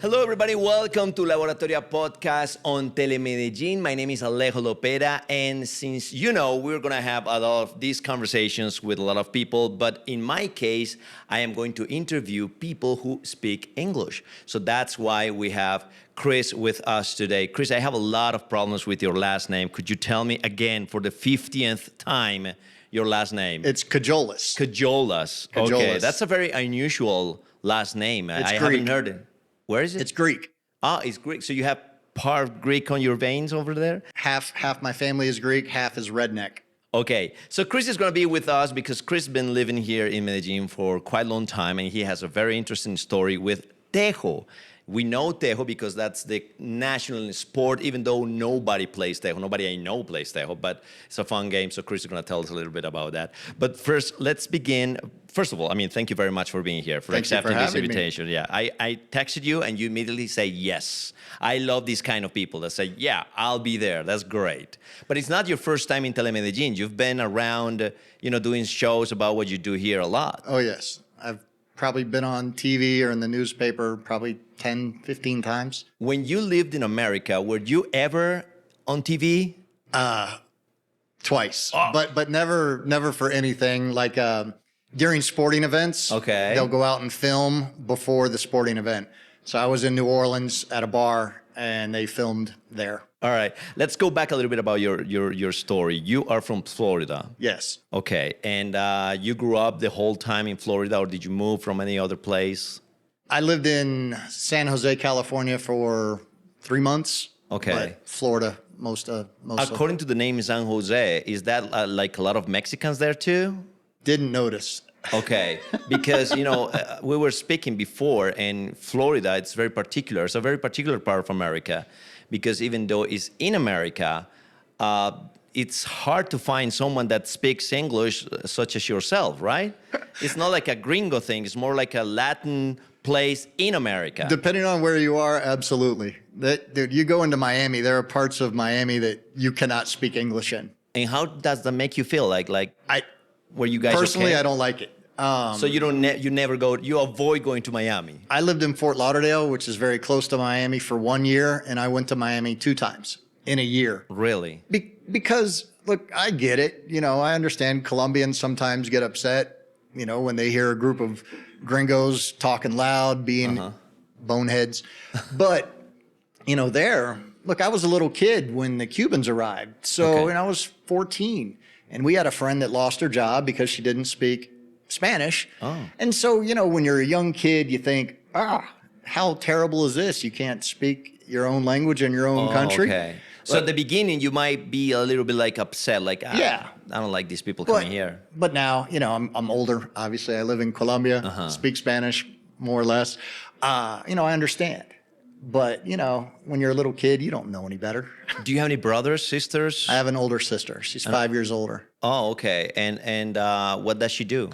Hello, everybody. Welcome to Laboratoria Podcast on Telemedellín. My name is Alejo Lopera, and since you know, we're going to have a lot of these conversations with a lot of people, but in my case, I am going to interview people who speak English. So that's why we have Chris with us today. Chris, I have a lot of problems with your last name. Could you tell me again for the 50th time your last name? It's Cajolas. Cajolas. Okay, that's a very unusual last name. It's I Greek. haven't heard it. Where is it? It's Greek. Ah, it's Greek. So you have part Greek on your veins over there? Half my family is Greek, half is redneck. Okay. So Chris is going to be with us because Chris has been living here in Medellin for quite a long time, and he has a very interesting story with Tejo. We know Tejo because that's the national sport, even though nobody plays Tejo. Nobody I know plays Tejo, but it's a fun game, so Chris is going to tell us a little bit about that. But first, let's begin. First of all, thank you very much for being here, for accepting this invitation. Yeah, I texted you, and you immediately say yes. I love these kind of people that say, yeah, I'll be there. That's great. But it's not your first time in Telemedellin. You've been around, doing shows about what you do here a lot. Oh, yes. I've probably been on TV or in the newspaper probably 10, 15 times. When you lived in America, were you ever on TV? Twice, but never for anything like during sporting events. Okay. They'll go out and film before the sporting event. So I was in New Orleans at a bar and they filmed there. All right. Let's go back a little bit about your story. You are from Florida. Yes. Okay. And you grew up the whole time in Florida, or did you move from any other place? I lived in San Jose, California for 3 months. Okay. But Florida most of. According to the name San Jose, is that like a lot of Mexicans there too? Didn't notice. Okay, because we were speaking before, and Florida, it's very particular. It's a very particular part of America, because even though it's in America, it's hard to find someone that speaks English such as yourself, right? It's not like a gringo thing. It's more like a Latin place in America. Depending on where you are, absolutely. Dude, you go into Miami, there are parts of Miami that you cannot speak English in. And how does that make you feel? Like were you guys personally, okay? I don't like it. So you never go. You avoid going to Miami. I lived in Fort Lauderdale, which is very close to Miami, for 1 year, and I went to Miami 2 times in a year. Really? Because look, I get it. I understand Colombians sometimes get upset, when they hear a group of gringos talking loud, being boneheads. But look, I was a little kid when the Cubans arrived. So, and I was 14, and we had a friend that lost her job because she didn't speak Spanish. Oh. And so, when you're a young kid, you think, how terrible is this? You can't speak your own language in your own country. Okay. So at the beginning, you might be a little bit like upset, like, yeah, I don't like these people coming here. But now, I'm older. Obviously, I live in Colombia, speak Spanish more or less. I understand. But, when you're a little kid, you don't know any better. Do you have any brothers, sisters? I have an older sister. She's 5 years older. Oh, okay. And what does she do?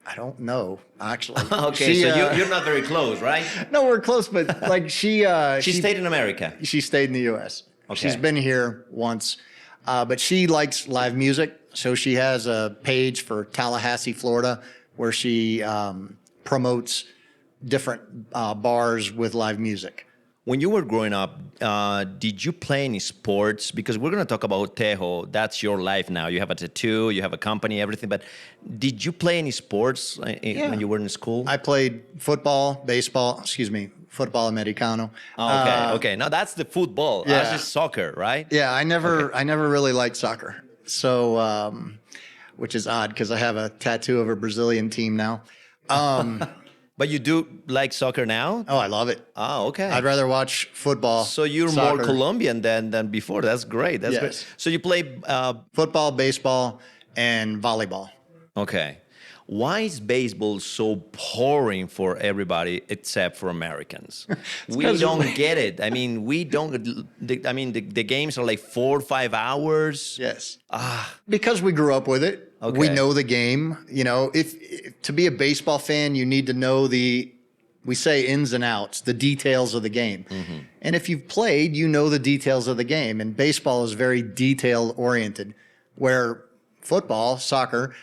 I don't know, actually. Okay, so you're not very close, right? No, we're close, but like she stayed in America. She stayed in the U.S. Okay. She's been here once, but she likes live music, so she has a page for Tallahassee, Florida, where she promotes different bars with live music. When you were growing up, did you play any sports? Because we're going to talk about Tejo. That's your life now. You have a tattoo, you have a company, everything. But did you play any sports when you were in school? I played football americano. Okay. Now that's the football. Yeah. That's just soccer, right? Yeah, I never really liked soccer. So, which is odd because I have a tattoo of a Brazilian team now. But you do like soccer now? Oh, I love it. Oh, okay. I'd rather watch football. So you're soccer. more Colombian than before. That's great. That's great. So you play football, baseball, and volleyball. Okay. Why is baseball so boring for everybody except for Americans? We don't get it. We don't. The games are like 4 or 5 hours. Yes. Because we grew up with it. Okay. We know the game. If to be a baseball fan, you need to know we say ins and outs, the details of the game. Mm-hmm. And if you've played, you know the details of the game. And baseball is very detail oriented, where football, soccer,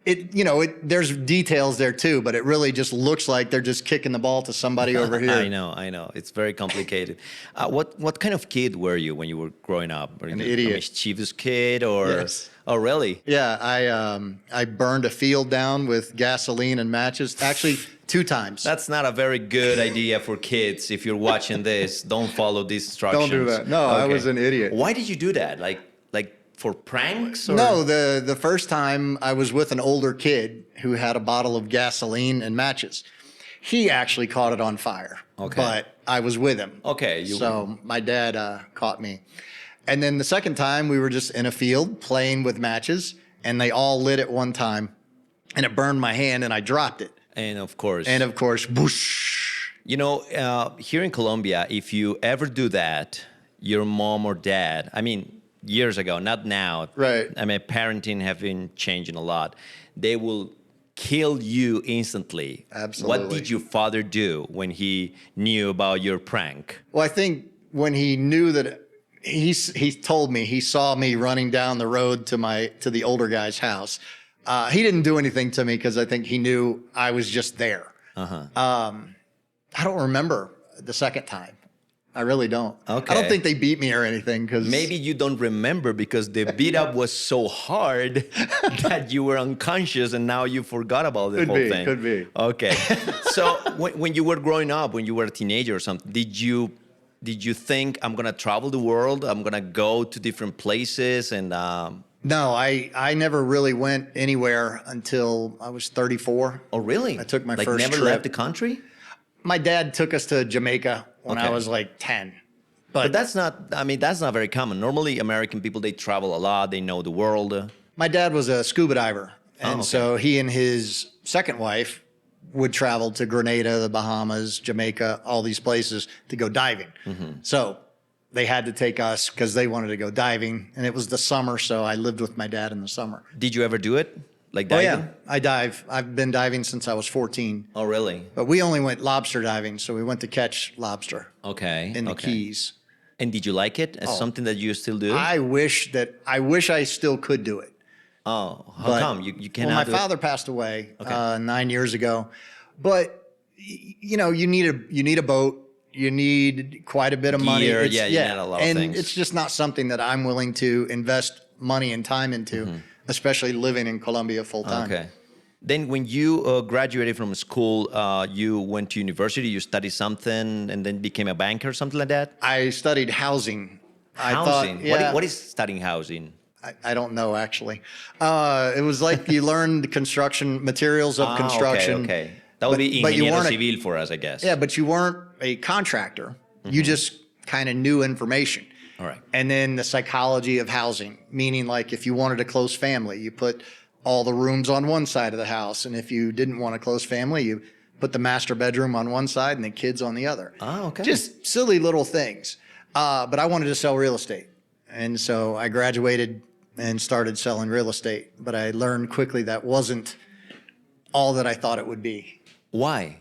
there's details there too, but it really just looks like they're just kicking the ball to somebody over here. I know. It's very complicated. What kind of kid were you when you were growing up? Were An you idiot. a mischievous kid or? Yes. Oh, really? Yeah, I burned a field down with gasoline and matches. Actually, 2 times. That's not a very good idea for kids. If you're watching this, don't follow these instructions. Don't do that. No, I was an idiot. Why did you do that? Like for pranks? Or? No, the first time I was with an older kid who had a bottle of gasoline and matches. He actually caught it on fire. Okay. But I was with him. Okay. So my dad caught me. And then the second time we were just in a field playing with matches and they all lit at one time and it burned my hand and I dropped it. And of course. Whoosh. You know, here in Colombia, if you ever do that, your mom or dad, I mean, years ago, not now. Right. I mean, parenting have been changing a lot. They will kill you instantly. Absolutely. What did your father do when he knew about your prank? Well, I think when he knew that he told me he saw me running down the road to the older guy's house. He didn't do anything to me because I think he knew I was just there. I don't remember the second time. I really don't. Okay. I don't think they beat me or anything because Maybe you don't remember because the beat up was so hard that you were unconscious and now you forgot about the whole thing. Could be. Okay. So when you were growing up, when you were a teenager or something, did you think I'm gonna travel the world? I'm gonna go to different places and No, I never really went anywhere until I was 34. Oh, really? I took my like first never trip. left the country? My dad took us to Jamaica when I Okay. was like 10. But that's not very common. Normally, American people, they travel a lot. They know the world. My dad was a scuba diver. And okay. so he and his second wife would travel to Grenada, the Bahamas, Jamaica, all these places to go diving. So they had to take us because they wanted to go diving. And it was the summer, so I lived with my dad in the summer. Did you ever do it? Like Oh, diving? yeah, I dive. I've been diving since I was 14. Oh, really? But we only went lobster diving, so we went to catch lobster Okay. in the okay. Keys. And did you like it as something that you still do? I wish I still could do it. Oh, how But- come? You cannot Well, my do it? father passed away 9 years ago, but you need a boat. You need quite a bit of money. Gear, yeah, you need a lot of and things. it's just not something that I'm willing to invest money and time into, especially living in Colombia full time. Okay. Then when you graduated from school, you went to university, you studied something, and then became a banker or something like that? I studied housing. Housing? Yeah, What is studying housing? I don't know actually. It was like you learned construction materials of construction. Okay. That would be but you ingeniero weren't a- civil for us, I guess. Yeah, but you weren't a contractor. You just kind of knew information. All right. And then the psychology of housing, meaning like if you wanted a close family, you put all the rooms on one side of the house. And if you didn't want a close family, you put the master bedroom on one side and the kids on the other. Oh, okay. Just silly little things. But I wanted to sell real estate. And so I graduated and started selling real estate. But I learned quickly that wasn't all that I thought it would be. Why?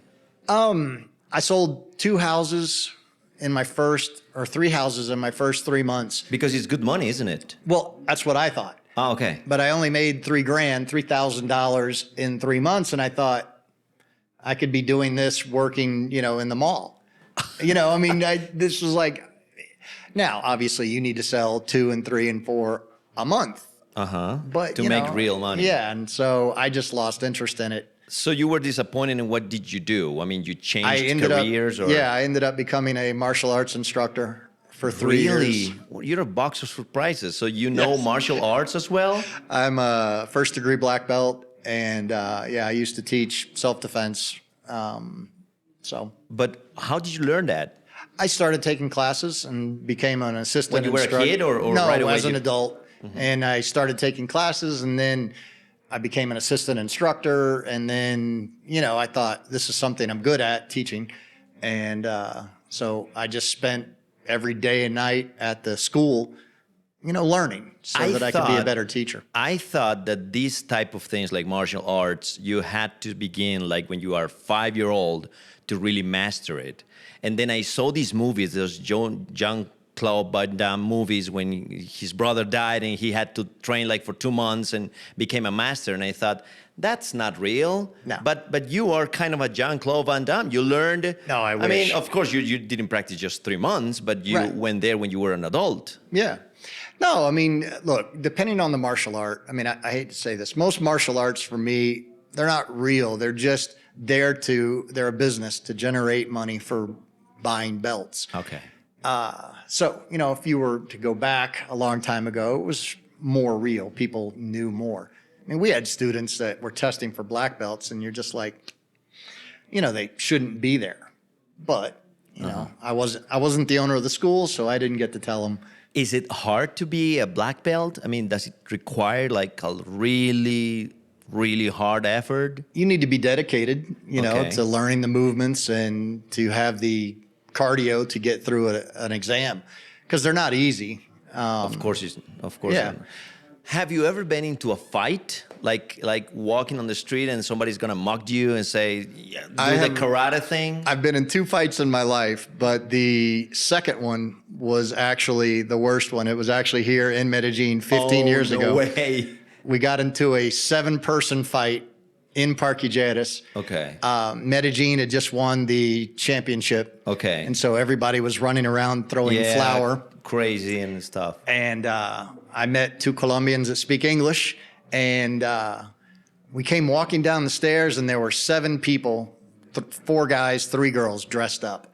I sold 2 houses in my first, or 3 houses in my first 3 months. Because it's good money, isn't it? Well, that's what I thought. Oh, okay. But I only made $3,000 in 3 months, and I thought I could be doing this working, in the mall. I mean, this was like. Now, obviously, you need to sell 2 and 3 and 4 a month. But To make real money. Yeah, and so I just lost interest in it. So you were disappointed, and what did you do? I mean, you I changed ended careers, up, or I ended up becoming a martial arts instructor for 3 years. really? Well, you're a box of surprises. So you know martial arts as well? I'm a first degree black belt, and I used to teach self defense. But how did you learn that? I started taking classes and became an assistant. When you were a instructor. kid or no, right away as an you- adult. And I started taking classes, and then I became an assistant instructor. And then I thought this is something I'm good at, teaching, and so I just spent every day and night at the school, learning so I that I could be a thought- better teacher. I thought that these type of things like martial arts, you had to begin like when you are 5-year-old to really master it. And then I saw these movies, those Claude Van Damme movies when his brother died and he had to train like for 2 months and became a master. And I thought, that's not real. No. But you are kind of a Jean-Claude Van Damme. You learned. No, I mean, wish. of course, you didn't practice just 3 months, but you Right. went there when you were an adult. Yeah. No, I mean, look, depending on the martial art, I mean, I hate to say this, most martial arts for me, they're not real. They're just they're a business to generate money for buying belts. Okay. So, if you were to go back a long time ago, it was more real. People knew more. I mean, we had students that were testing for black belts, and you're just like, they shouldn't be there. But, I wasn't the owner of the school, so I didn't get to tell them. Is it hard to be a black belt? I mean, does it require like a really, really hard effort? You need to be dedicated, Okay. to learning the movements and to have the cardio to get through an exam, because they're not easy. Of course, Yeah. Have you ever been into a fight, like walking on the street and somebody's gonna mug you and say, yeah, do the karate thing? I've been in 2 fights in my life, but the second one was actually the worst one. It was actually here in Medellin 15 years no ago. way. We got into a 7-person fight in Parquilleras. Okay. Medellin had just won the championship. Okay. And so everybody was running around throwing flour. Crazy and stuff. And I met 2 Colombians that speak English, and we came walking down the stairs, and there were 7 people, 4 guys, 3 girls dressed up.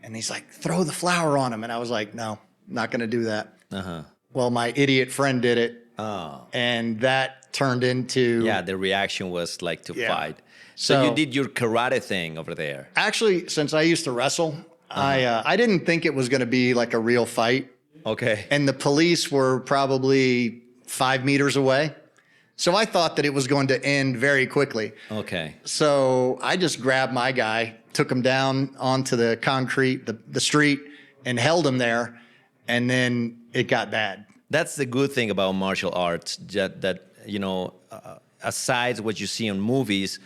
And he's like, throw the flour on them. And I was like, no, not going to do that. Uh-huh. Well, my idiot friend did it. Oh. And that turned into... Yeah, the reaction was like to Yeah. fight. So So- you did your karate thing over there. Actually, since I used to wrestle, I didn't think it was going to be like a real fight. Okay. And the police were probably 5 meters away. So I thought that it was going to end very quickly. Okay. So I just grabbed my guy, took him down onto the concrete, the street, and held him there. And then it got bad. That's the good thing about martial arts, that aside what you see in movies,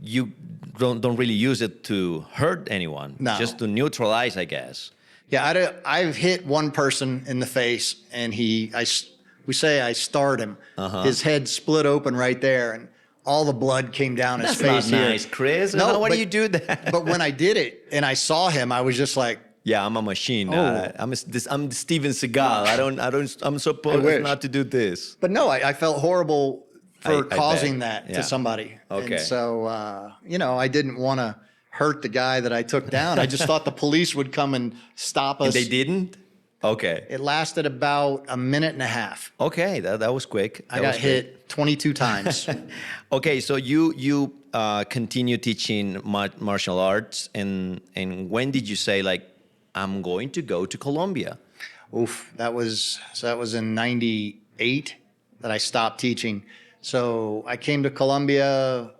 you don't really use it to hurt anyone, No. just to neutralize, I guess. Yeah, I've hit one person in the face, and we say I starred him. His head split open right there, and all the blood came down his That's face not here. nice, Chris. No, Why do but- you do that? But when I did it and I saw him, I was just like, Yeah, I'm a machine. Oh. I'm Steven Seagal. I'm supposed wish. not to do this. but no, I felt horrible for I causing bet. that Yeah. to somebody. Okay. And so, I didn't want to hurt the guy that I took down. I just thought the police would come and stop us. They didn't? Okay. It lasted about a minute and a half. Okay, that was quick. I got hit 22 times. Okay, so you continue teaching martial arts, and when did you say, like, I'm going to go to Colombia? Oof, that was in 98 that I stopped teaching. So I came to Colombia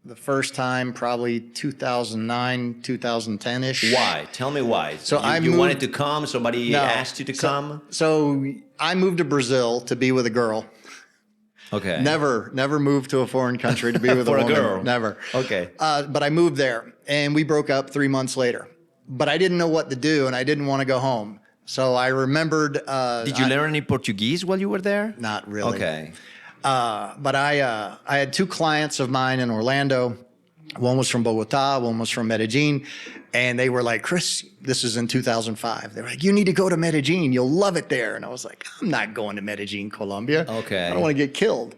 the first time probably 2009, 2010-ish. Why? Tell me why. So you, I you moved- wanted to come? Somebody No. asked you to come? So I moved to Brazil to be with a girl. Okay. Never moved to a foreign country to be with For a a woman. girl. Never. Okay. But I moved there, and we broke up 3 months later. But I didn't know what to do, and I didn't want to go home. So I remembered. Did you learn any Portuguese while you were there? Not really. Okay. But I had 2 clients of mine in Orlando. One was from Bogota, one was from Medellin. And they were like, Chris, this is in 2005. They were like, you need to go to Medellin. You'll love it there. And I was like, I'm not going to Medellin, Colombia. Okay. I don't want to get killed.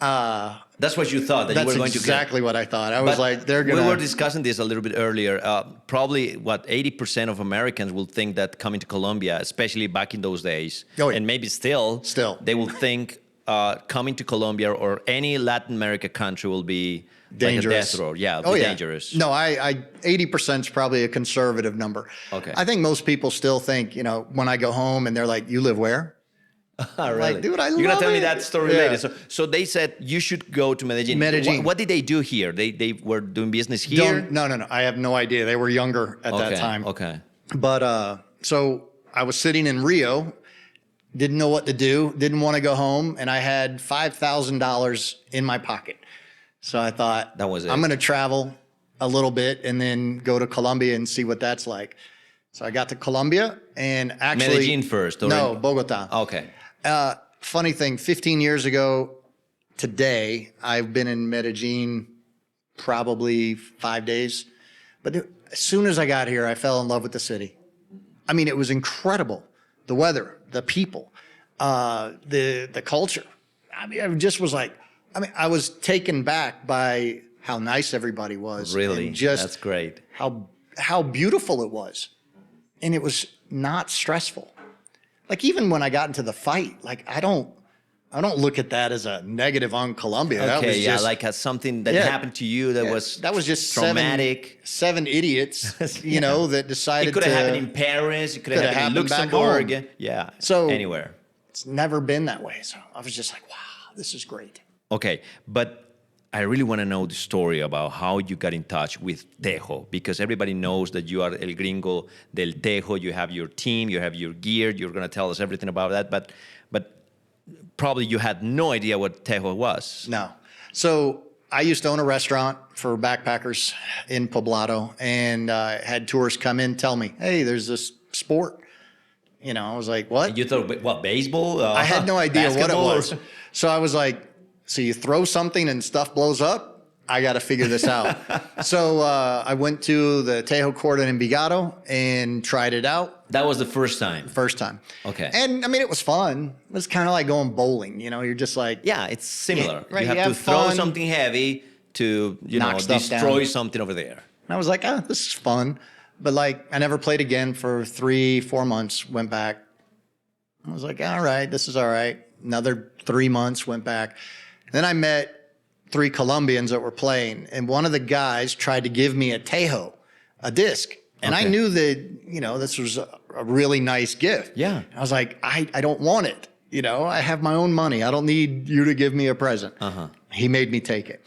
That's what you thought, that you That's were going to exactly what I thought. I was But like, they're going to. We were discussing this a little bit earlier. Probably, 80% of Americans will think that coming to Colombia, especially back in those days, Oh, yeah. and maybe still, they will think coming to Colombia or any Latin America country will be dangerous. like a death row. Yeah, it'll be dangerous. No, I 80% is probably a conservative number. Okay. I think most people still think, when I go home and they're like, you live where? Really? Like, dude, I You're gonna love tell me it. that story Yeah. later. So they said you should go to Medellin. Medellin. What did they do here? They were doing business here? No. I have no idea. They were younger at that time. Okay. But so I was sitting in Rio, didn't know what to do, didn't want to go home, and I had $5,000 in my pocket. So I thought, That was it. I'm going to travel a little bit and then go to Colombia and see what that's like. So I got to Colombia and actually Medellin first, or no, Bogota. Okay. Funny thing, 15 years ago today, I've been in Medellin probably 5 days. But as soon as I got here, I fell in love with the city. I mean, it was incredible. The weather, the people, the culture. I mean, I just was like, I was taken back by how nice everybody was. Really? And just That's great. how beautiful it was. And it was not stressful. Like even when I got into the fight, like I don't look at that as a negative on Colombia. That Okay, was yeah, just, like something that Yeah. happened to you that was just traumatic. seven idiots, you know, that decided It could to. have happened in Paris. It could have happened in happened back Luxembourg. home. Yeah. So- anywhere. It's never been that way. So I was just like, wow, this is great. Okay, but I really want to know the story about how you got in touch with Tejo, because everybody knows that you are El Gringo del Tejo. You have your team, you have your gear. You're going to tell us everything about that, but probably you had no idea what Tejo was. No. So I used to own a restaurant for backpackers in Poblado and had tourists come in, tell me, hey, there's this sport. You know, I was like, what? You thought, what, baseball? I had no idea what it basketball, was. or- So I was like, so you throw something and stuff blows up? I got to figure this out. So I went to the Tejo Court in Envigado and tried it out That was the first time. first time. Okay. And I mean, it was fun. It was kind of like going bowling. You know, you're just like, Yeah, it's similar. Yeah, right, You have you to have throw fun. something heavy to, Knock stuff destroy down. something over there. And I was like, this is fun. But like, I never played again for 3-4 months, went back. I was like, all right, this is all right. Another 3 months, went back. Then I met 3 Colombians that were playing, and one of the guys tried to give me a Tejo, a disc. And I Okay. knew that, this was a really nice gift. Yeah. I was like, I don't want it. I have my own money. I don't need you to give me a present. He made me take it.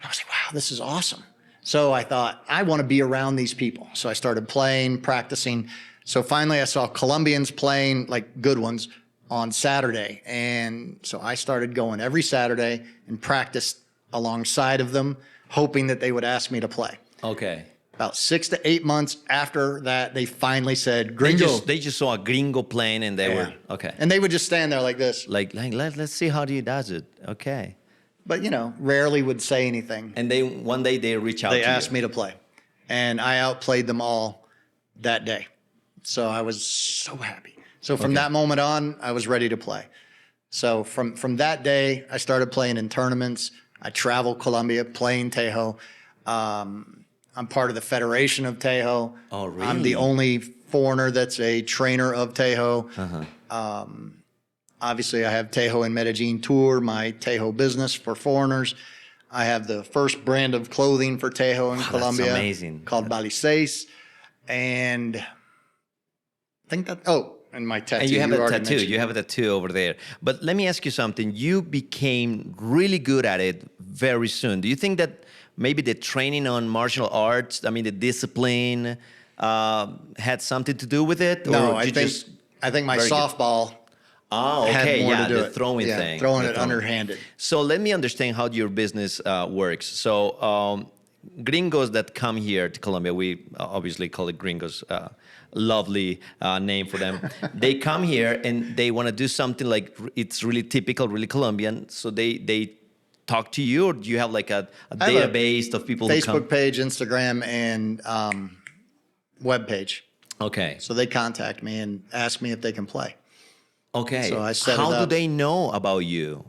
I was like, wow, this is awesome. So I thought, I want to be around these people. So I started playing, practicing. So finally I saw Colombians playing, like good ones, on Saturday. And so I started going every Saturday and practiced alongside of them, hoping that they would ask me to play. Okay. About 6 to 8 months after that, they finally said, They Gringo. just saw a gringo playing and they were, okay. And they would just stand there like this. Like let's see how he does it. Okay. But, rarely would say anything. And one day they reach out They to asked you. me to play. And I outplayed them all that day. So I was so happy. So from that moment on, I was ready to play. So from that day, I started playing in tournaments. I traveled Colombia playing Tejo. I'm part of the Federation of Tejo. Oh, I'm the really? only foreigner that's a trainer of Tejo. Obviously, I have Tejo in Medellin Tour, my Tejo business for foreigners. I have the first brand of clothing for Tejo in Colombia. amazing. Called Baliseis. And I think and my tattoo. And you have a already tattoo. mentioned. You have a tattoo over there. But let me ask you something. You became really good at it very soon. Do you think that maybe the training on martial arts, the discipline, had something to do with it? No, Or I you think just- my very good. softball Oh, had okay, more yeah, to do the it. throwing Yeah, thing. throwing the it throwing. underhanded. So let me understand how your business works. So gringos that come here to Colombia, we obviously call it gringos, lovely name for them. They come here and they want to do something like it's really typical, really Colombian. So they talk to you, or do you have like a I have a database of people who come? Facebook page, Instagram, and web page. Okay. So they contact me and ask me if they can play. Okay. So I set it How do up. they know about you?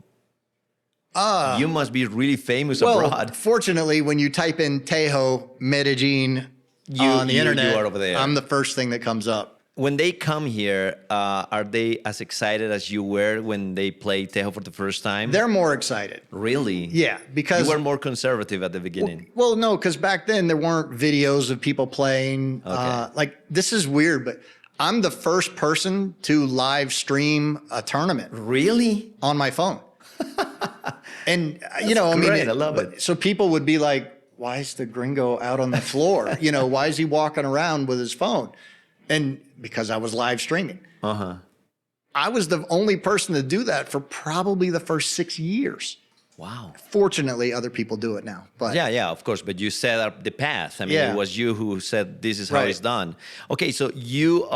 You must be really famous Well, abroad. fortunately, when you type in Tejo Medellin on the you internet, are over there. I'm the first thing that comes up. When they come here, are they as excited as you were when they played Tejo for the first time? They're more excited. Really? Yeah, because You were more conservative at the beginning. well, no, because back then there weren't videos of people playing. Okay. Like this is weird, but I'm the first person to live stream a tournament Really? on my phone. And great. I love it. So people would be like, "Why is the gringo out on the floor? Why is he walking around with his phone?" And because I was live streaming, I was the only person to do that for probably the first 6 years. Wow. Fortunately, other people do it now. But Yeah, of course. But you set up the path. I mean, Yeah. it was you who said this is how Right. it's done. Okay, so you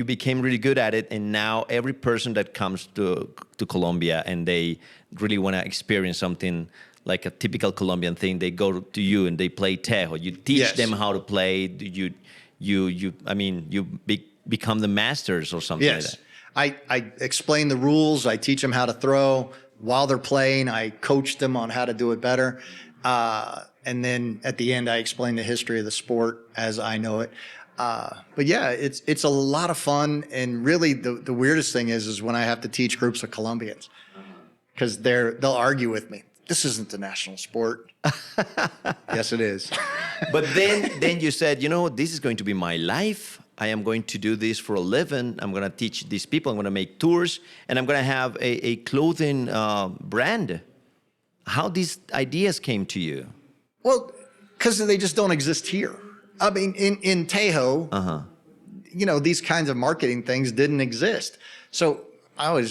became really good at it, and now every person that comes to Colombia and they really want to experience something like a typical Colombian thing, they go to you and they play tejo. You teach Yes. them how to play. You become the masters or something like yes, that. I explain the rules. I teach them how to throw while they're playing. I coach them on how to do it better. And then at the end, I explain the history of the sport as I know it. But yeah, it's a lot of fun. And really, the weirdest thing is when I have to teach groups of Colombians because they'll argue with me. This isn't the national sport. Yes, it is. But then you said, this is going to be my life. I am going to do this for a living. I'm going to teach these people. I'm going to make tours, and I'm going to have a clothing brand. How these ideas came to you? Well, because they just don't exist here. I mean, in Tejo, these kinds of marketing things didn't exist. So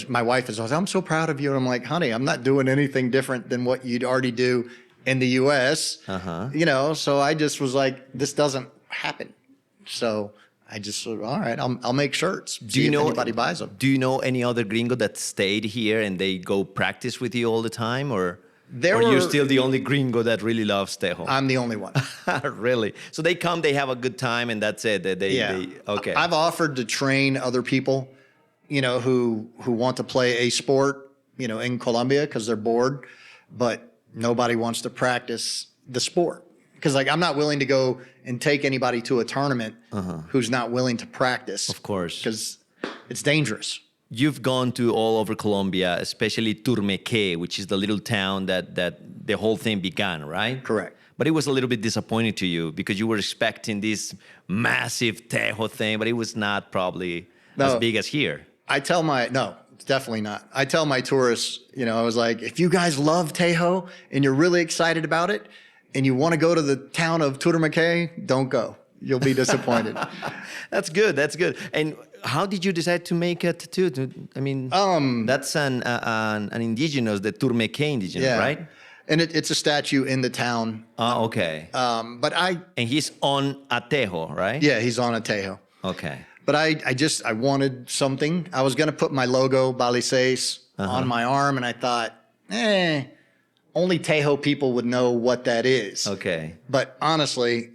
my wife is always, I'm so proud of you. And I'm like, honey, I'm not doing anything different than what you'd already do in the U.S. So I just was like, this doesn't happen. So I just said, all right, I'll make shirts. Do you know if anybody buys them? Do you know any other gringo that stayed here and they go practice with you all the time, or you're were- still the only gringo that really loves tejo? I'm the only one. Really? So they come, they have a good time, and that's it. Okay. I've offered to train other people, who want to play a sport, in Colombia because they're bored, but nobody wants to practice the sport. Because I'm not willing to go and take anybody to a tournament who's not willing to practice. Of course. Because it's dangerous. You've gone to all over Colombia, especially Turmeque, which is the little town that the whole thing began, right? Correct. But it was a little bit disappointing to you because you were expecting this massive tejo thing, but it was not probably as big as here. No, it's definitely not. I tell my tourists, I was like, if you guys love Tejo and you're really excited about it and you want to go to the town of Turmeque, don't go. You'll be disappointed. That's good. That's good. And how did you decide to make a tattoo? That's an indigenous, the Turmeque indigenous, right? And it's a statue in the town. Okay. But And he's on a tejo, right? yeah, he's on a Tejo. Okay. But I wanted something. I was going to put my logo, Balices, on my arm. And I thought, only Tejo people would know what that is. Okay. But honestly,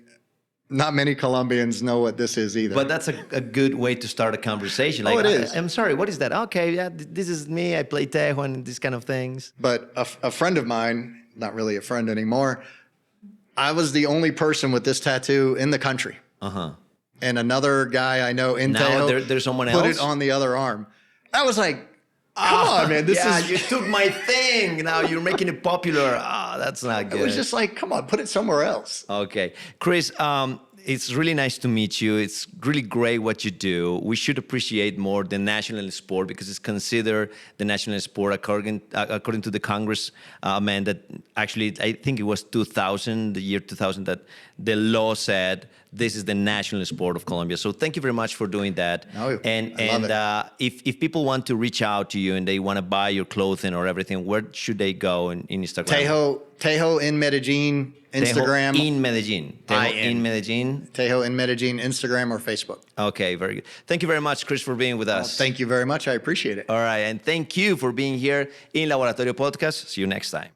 not many Colombians know what this is either. But that's a good way to start a conversation. Like, it is. I'm sorry, what is that? Okay, yeah, this is me. I play tejo and these kind of things. But a friend of mine, not really a friend anymore, I was the only person with this tattoo in the country. And another guy I know in Now Tejo there's someone put else? it on the other arm. I was like, come on, man. You took my thing. Now you're making it popular. That's not good. It was just like, come on, put it somewhere else. Okay. Chris, it's really nice to meet you. It's really great what you do. We should appreciate more the national sport because it's considered the national sport according to the Congress man that actually, I think it was 2000, the year 2000, that the law said this is the national sport of Colombia. So thank you very much for doing that. No, and I love if people want to reach out to you and they want to buy your clothing or everything, where should they go in Instagram? Tejo in Medellin, Instagram. Tejo in Medellin. Tejo in Medellin. Tejo in Medellin, Instagram or Facebook. Okay, very good. Thank you very much, Chris, for being with us. Thank you very much. I appreciate it. All right, and thank you for being here in Laboratorio Podcast. See you next time.